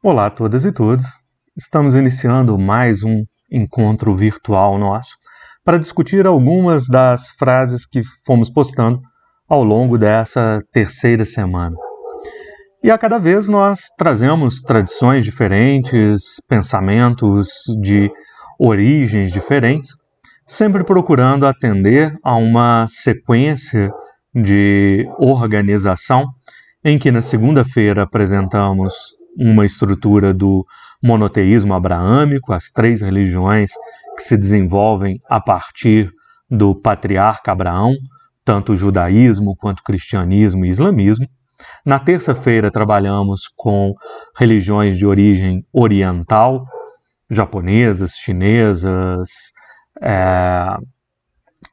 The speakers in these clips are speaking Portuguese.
Olá a todas e todos. Estamos iniciando mais um encontro virtual nosso para discutir algumas das frases que fomos postando ao longo dessa terceira semana. E a cada vez nós trazemos tradições diferentes, pensamentos de origens diferentes, sempre procurando atender a uma sequência de organização em que na segunda-feira apresentamos uma estrutura do monoteísmo abraâmico, as três religiões que se desenvolvem a partir do patriarca Abraão, tanto o judaísmo quanto o cristianismo e o islamismo. Na terça-feira trabalhamos com religiões de origem oriental, japonesas, chinesas,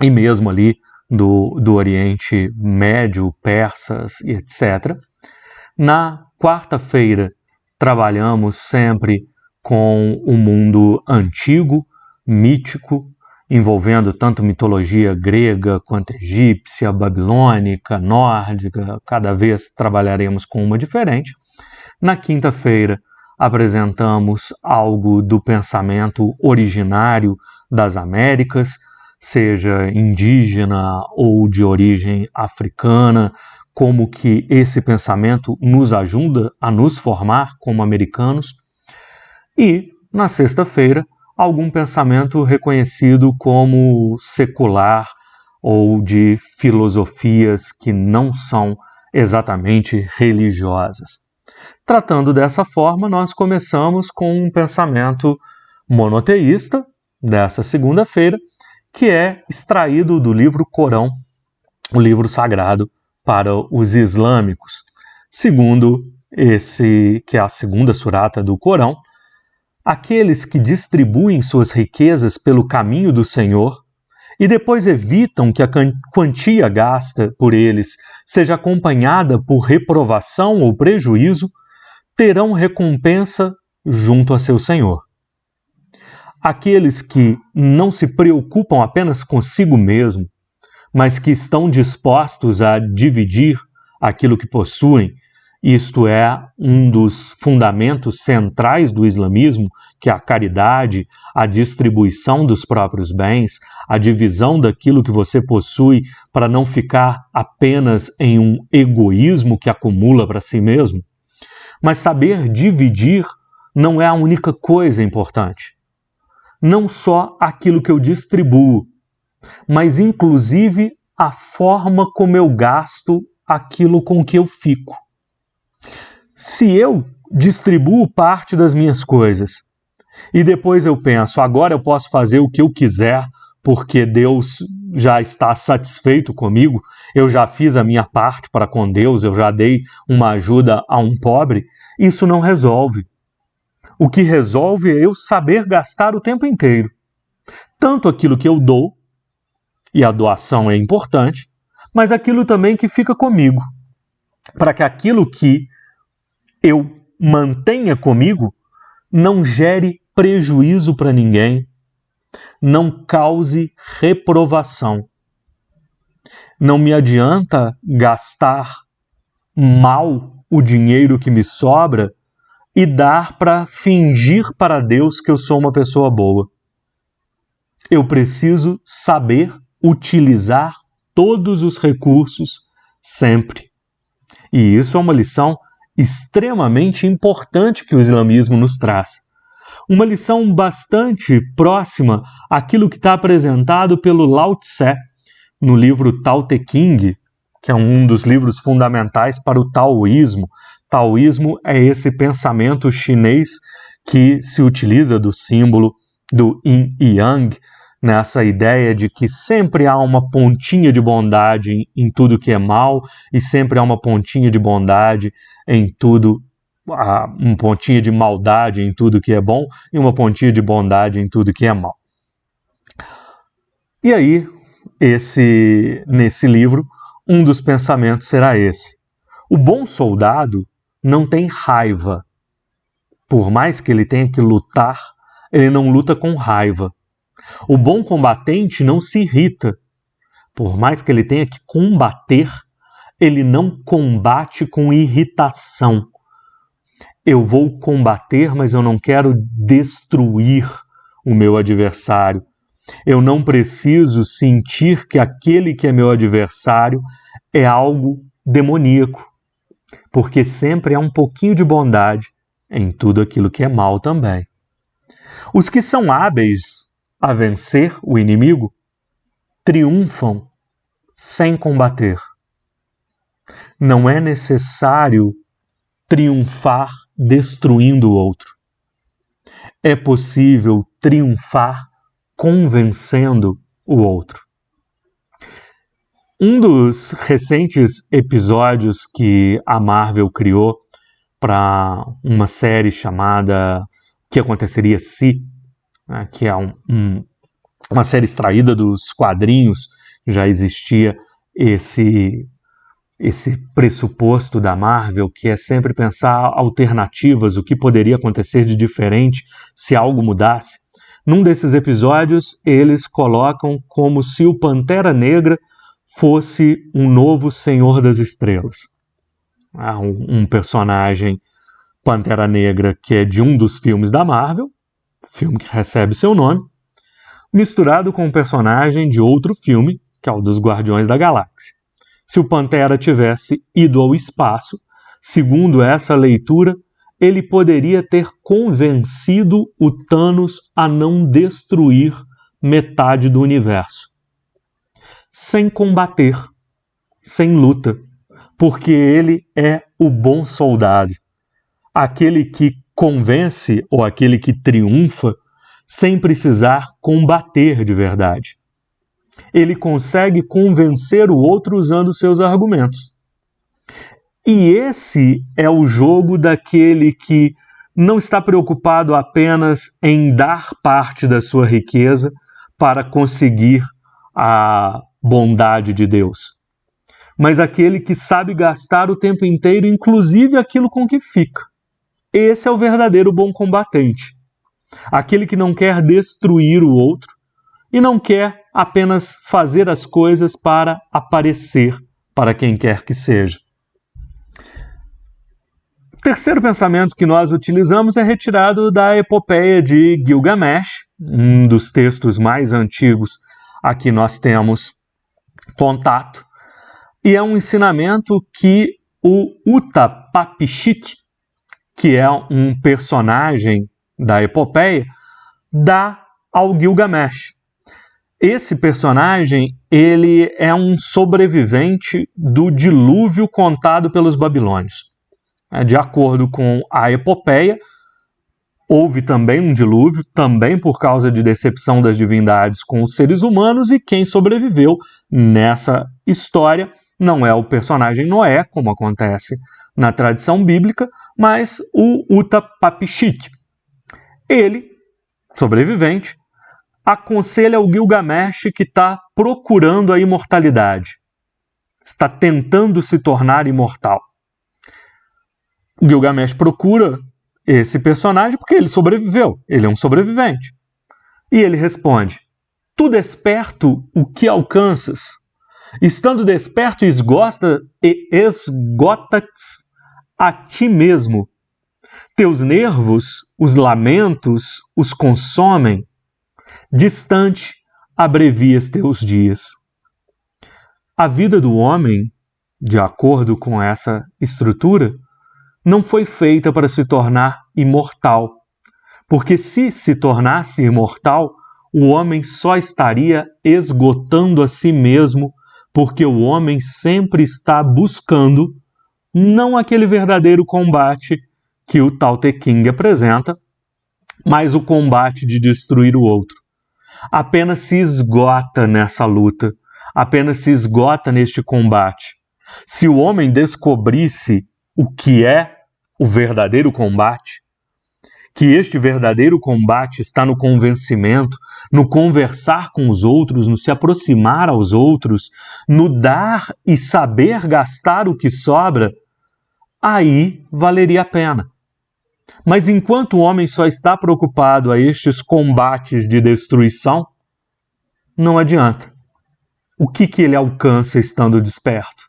e mesmo ali do Oriente Médio, persas e etc. Na quarta-feira trabalhamos sempre com o mundo antigo, mítico, envolvendo tanto mitologia grega quanto egípcia, babilônica, nórdica. Cada vez trabalharemos com uma diferente. Na quinta-feira apresentamos algo do pensamento originário das Américas, seja indígena ou de origem africana, como que esse pensamento nos ajuda a nos formar como americanos. E, na sexta-feira, algum pensamento reconhecido como secular ou de filosofias que não são exatamente religiosas. Tratando dessa forma, nós começamos com um pensamento monoteísta, dessa segunda-feira, que é extraído do livro Corão, o livro sagrado para os islâmicos. Segundo esse, que é a segunda surata do Corão, aqueles que distribuem suas riquezas pelo caminho do Senhor e depois evitam que a quantia gasta por eles seja acompanhada por reprovação ou prejuízo, terão recompensa junto a seu Senhor. Aqueles que não se preocupam apenas consigo mesmo, mas que estão dispostos a dividir aquilo que possuem, isto é, um dos fundamentos centrais do islamismo, que é a caridade, a distribuição dos próprios bens, a divisão daquilo que você possui para não ficar apenas em um egoísmo que acumula para si mesmo. Mas saber dividir não é a única coisa importante. Não só aquilo que eu distribuo, mas inclusive a forma como eu gasto aquilo com que eu fico. Se eu distribuo parte das minhas coisas e depois eu penso, agora eu posso fazer o que eu quiser porque Deus já está satisfeito comigo, eu já fiz a minha parte para com Deus, eu já dei uma ajuda a um pobre, isso não resolve. O que resolve é eu saber gastar o tempo inteiro. Tanto aquilo que eu dou, e a doação é importante, mas aquilo também que fica comigo, para que aquilo que eu mantenha comigo não gere prejuízo para ninguém, não cause reprovação. Não me adianta gastar mal o dinheiro que me sobra e dar para fingir para Deus que eu sou uma pessoa boa. Eu preciso saber utilizar todos os recursos sempre. E isso é uma lição extremamente importante que o islamismo nos traz. Uma lição bastante próxima àquilo que está apresentado pelo Lao Tse no livro Tao Te Ching, que é um dos livros fundamentais para o taoísmo. Taoísmo é esse pensamento chinês que se utiliza do símbolo do yin e yang, nessa ideia de que sempre há uma pontinha de bondade em tudo que é mal e sempre há uma pontinha de bondade em tudo, uma pontinha de maldade em tudo que é bom e uma pontinha de bondade em tudo que é mal. E aí, nesse livro, um dos pensamentos será esse. O bom soldado não tem raiva. Por mais que ele tenha que lutar, ele não luta com raiva. O bom combatente não se irrita. Por mais que ele tenha que combater, ele não combate com irritação. eu vou combater, mas eu não quero destruir o meu adversário. Eu não preciso sentir que aquele que é meu adversário é algo demoníaco, porque sempre há um pouquinho de bondade em tudo aquilo que é mal também. Os que são hábeis a vencer o inimigo triunfam sem combater. Não é necessário triunfar destruindo o outro. É possível triunfar convencendo o outro. Um dos recentes episódios que a Marvel criou para uma série chamada O que Aconteceria Se, né, que é uma série extraída dos quadrinhos, já existia esse pressuposto da Marvel, que é sempre pensar alternativas, o que poderia acontecer de diferente se algo mudasse. Num desses episódios, eles colocam como se o Pantera Negra fosse um novo Senhor das Estrelas. Um personagem Pantera Negra que é de um dos filmes da Marvel, filme que recebe seu nome, misturado com um personagem de outro filme, que é o dos Guardiões da Galáxia. Se o Pantera tivesse ido ao espaço, segundo essa leitura, ele poderia ter convencido o Thanos a não destruir metade do universo. Sem combater, sem luta, porque ele é o bom soldado. Aquele que convence ou aquele que triunfa sem precisar combater de verdade. Ele consegue convencer o outro usando seus argumentos. E esse é o jogo daquele que não está preocupado apenas em dar parte da sua riqueza para conseguir a bondade de Deus, mas aquele que sabe gastar o tempo inteiro, inclusive aquilo com que fica. Esse é o verdadeiro bom combatente. Aquele que não quer destruir o outro e não quer apenas fazer as coisas para aparecer para quem quer que seja. O terceiro pensamento que nós utilizamos é retirado da epopeia de Gilgamesh, um dos textos mais antigos a que nós temos contato, e é um ensinamento que o Utapapishit, que é um personagem da epopeia, dá ao Gilgamesh. Esse personagem, ele é um sobrevivente do dilúvio contado pelos babilônios. De acordo com a epopeia, houve também um dilúvio, também por causa de decepção das divindades com os seres humanos, e quem sobreviveu nessa história não é o personagem Noé, como acontece na tradição bíblica, mas o Utapapishit. Ele, sobrevivente, aconselha ao Gilgamesh que está procurando a imortalidade, está tentando se tornar imortal. O Gilgamesh procura esse personagem porque ele sobreviveu, ele é um sobrevivente. E ele responde: tu desperto o que alcanças? Estando desperto, esgotas a ti mesmo. Teus nervos, os lamentos, os consomem. Distante, abrevias teus dias. A vida do homem, de acordo com essa estrutura, não foi feita para se tornar imortal, porque se tornasse imortal, o homem só estaria esgotando a si mesmo, porque o homem sempre está buscando não aquele verdadeiro combate que o Tao Te Ching apresenta, mas o combate de destruir o outro. Apenas se esgota nessa luta, apenas se esgota neste combate. Se o homem descobrisse o que é o verdadeiro combate, que este verdadeiro combate está no convencimento, no conversar com os outros, no se aproximar aos outros, no dar e saber gastar o que sobra, aí valeria a pena. Mas enquanto o homem só está preocupado a estes combates de destruição, não adianta. O que ele alcança estando desperto?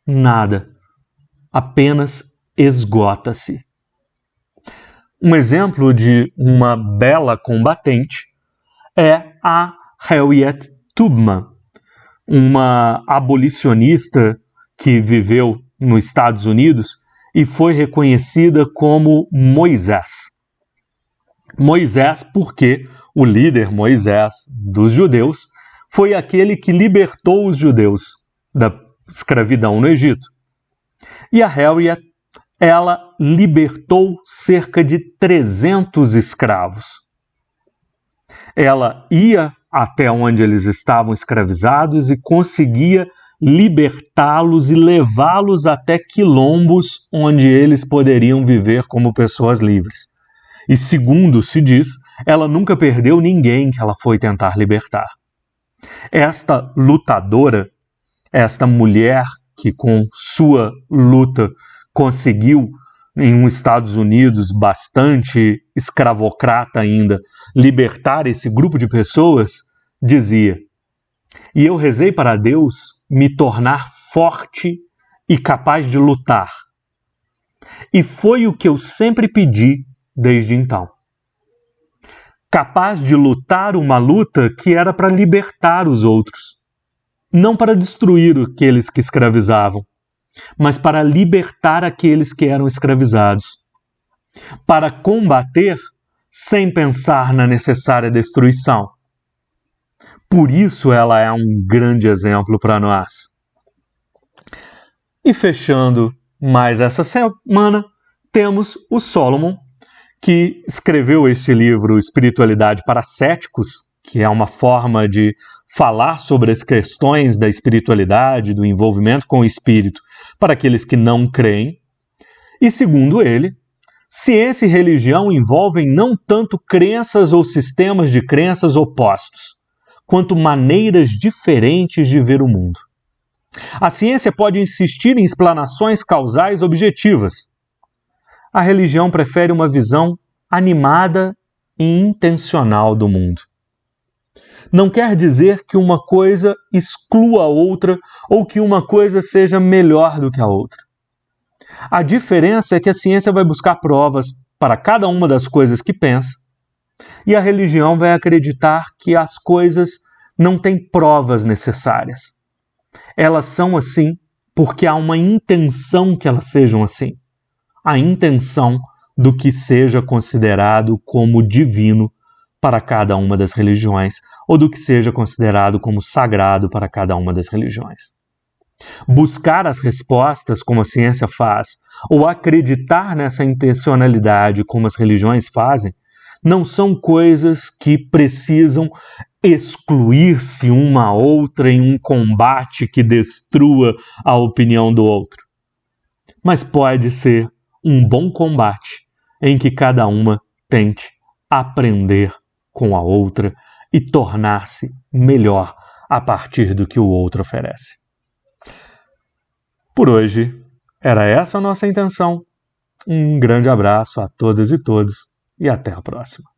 Nada. Apenas esgota-se. Um exemplo de uma bela combatente é a Harriet Tubman, uma abolicionista que viveu nos Estados Unidos e foi reconhecida como Moisés. Moisés porque o líder Moisés dos judeus foi aquele que libertou os judeus da escravidão no Egito. E a Harriet, ela libertou cerca de 300 escravos. Ela ia até onde eles estavam escravizados e conseguia libertá-los e levá-los até quilombos onde eles poderiam viver como pessoas livres. E segundo se diz, ela nunca perdeu ninguém que ela foi tentar libertar. Esta lutadora, esta mulher que com sua luta conseguiu, em um Estados Unidos bastante escravocrata ainda, libertar esse grupo de pessoas, dizia: "E eu rezei para Deus me tornar forte e capaz de lutar. E foi o que eu sempre pedi desde então. Capaz de lutar uma luta que era para libertar os outros, não para destruir aqueles que escravizavam, mas para libertar aqueles que eram escravizados, para combater sem pensar na necessária destruição. Por isso ela é um grande exemplo para nós." E fechando mais essa semana, temos o Solomon, que escreveu este livro Espiritualidade para Céticos, que é uma forma de falar sobre as questões da espiritualidade, do envolvimento com o espírito para aqueles que não creem. E segundo ele, ciência e religião envolvem não tanto crenças ou sistemas de crenças opostos, quanto maneiras diferentes de ver o mundo. A ciência pode insistir em explanações causais objetivas. A religião prefere uma visão animada e intencional do mundo. Não quer dizer que uma coisa exclua a outra ou que uma coisa seja melhor do que a outra. A diferença é que a ciência vai buscar provas para cada uma das coisas que pensa e a religião vai acreditar que as coisas não têm provas necessárias. Elas são assim porque há uma intenção que elas sejam assim. A intenção do que seja considerado como divino para cada uma das religiões, ou do que seja considerado como sagrado para cada uma das religiões. Buscar as respostas, como a ciência faz, ou acreditar nessa intencionalidade, como as religiões fazem, não são coisas que precisam excluir-se uma a outra em um combate que destrua a opinião do outro. Mas pode ser um bom combate em que cada uma tente aprender com a outra e tornar-se melhor a partir do que o outro oferece. Por hoje, era essa a nossa intenção. Um grande abraço a todas e todos e até a próxima.